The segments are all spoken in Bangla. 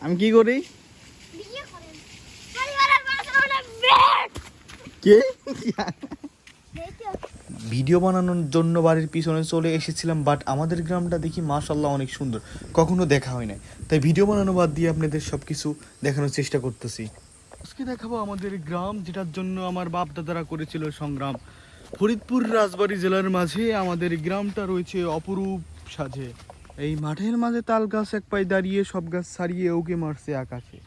আমি কি করি? কে? ভিডিও বানানোর জন্য বাড়ির পিছনে চলে এসেছিলাম, বাট আমাদের গ্রামটা দেখি মাশাআল্লাহ অনেক সুন্দর, কখনো দেখা হয় না, তাই ভিডিও বানানো বাদ দিয়ে আপনাদের সব কিছু দেখানোর চেষ্টা করতেছি। আজকে দেখাবো আমাদের গ্রাম, যেটার জন্য আমার বাপ দাদারা করেছিল সংগ্রাম। ফরিদপুর রাজবাড়ী জেলার মাঝে আমাদের গ্রামটা রয়েছে অপরূপ সাজে। এই মাঠের মাঝে তাল গাছ এক পায়ে দাঁড়িয়ে সব গাছ ছাড়িয়ে ওকে মারছে আকাশে,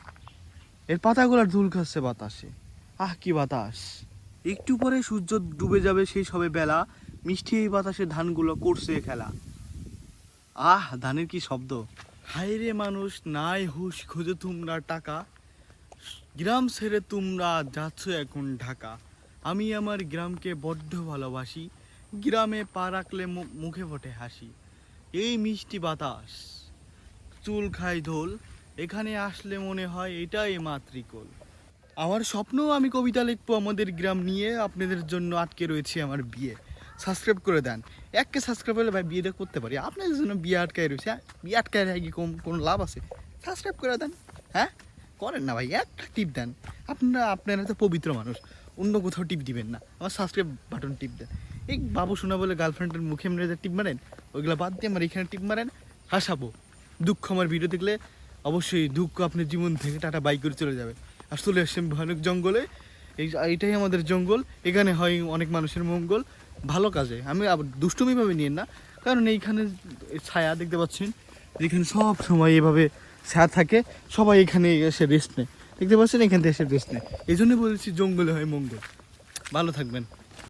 এর পাতাগুলার ধুল খাচ্ছে বাতাসে। আহ কি বাতাস! একটু পরে সূর্য ডুবে যাবে, সেই সবে বেলা, মিষ্টি এই বাতাসে ধানগুলো করছে খেলা। আহ ধানের কি শব্দ! হায় রে মানুষ, নাই হুশ, খুঁজে তোমরা টাকা, গ্রাম ছেড়ে তোমরা যাচ্ছ এখন ঢাকা। আমি আমার গ্রামকে বড্ড ভালোবাসি, গ্রামে পা রাখলে মুখে ফোটে হাসি। এই মিষ্টি বাতাস, চুল খাই ধোল, এখানে আসলে মনে হয় এটাই মাতৃকোল। আমার স্বপ্ন, আমি কবিতা লিখবো আমাদের গ্রাম নিয়ে। আপনাদের জন্য আটকে রয়েছে আমার বিয়ে, সাবস্ক্রাইব করে দেন। এককে সাবস্ক্রাইব করলে ভাই বিয়েটা করতে পারি, আপনাদের জন্য বিয়ে আটকায় রয়েছে। হ্যাঁ, বিয়ে আটকায় রেখে কোনো লাভ আছে? সাবস্ক্রাইব করে দেন। হ্যাঁ করেন না ভাই, একটা টিপ দেন। আপনারা তো পবিত্র মানুষ, অন্য কোথাও টিপ দিবেন না, আমার সাবস্ক্রাইব বাটন টিপ দেন। এই বাবু শোনা বলে গার্লফ্রেন্ডের মুখে মেরে যে টিপ মারেন, ওইগুলো বাদ দিয়ে আমার এখানে টিপ মারেন, হাসাবো। দুঃখ আমার ভিডিও দেখলে অবশ্যই দুঃখ আপনার জীবন থেকে টাটা বাই করে চলে যাবে। আর চলে আসছে ভয়ানক জঙ্গলে, এইটাই আমাদের জঙ্গল, এখানে হয় অনেক মানুষের মঙ্গল ভালো কাজে। আমি আবার দুষ্টুমিভাবে নিয়ে না, কারণ এইখানে ছায়া দেখতে পাচ্ছেন, এখানে সব সময় এভাবে ছায়া থাকে, সবাই এখানে এসে রেস্ট নেয়, দেখতে পাচ্ছেন এখান থেকে এসে রেস্ট নেয়। এই জন্যই বলেছি জঙ্গলে হয় মঙ্গল। ভালো থাকবেন।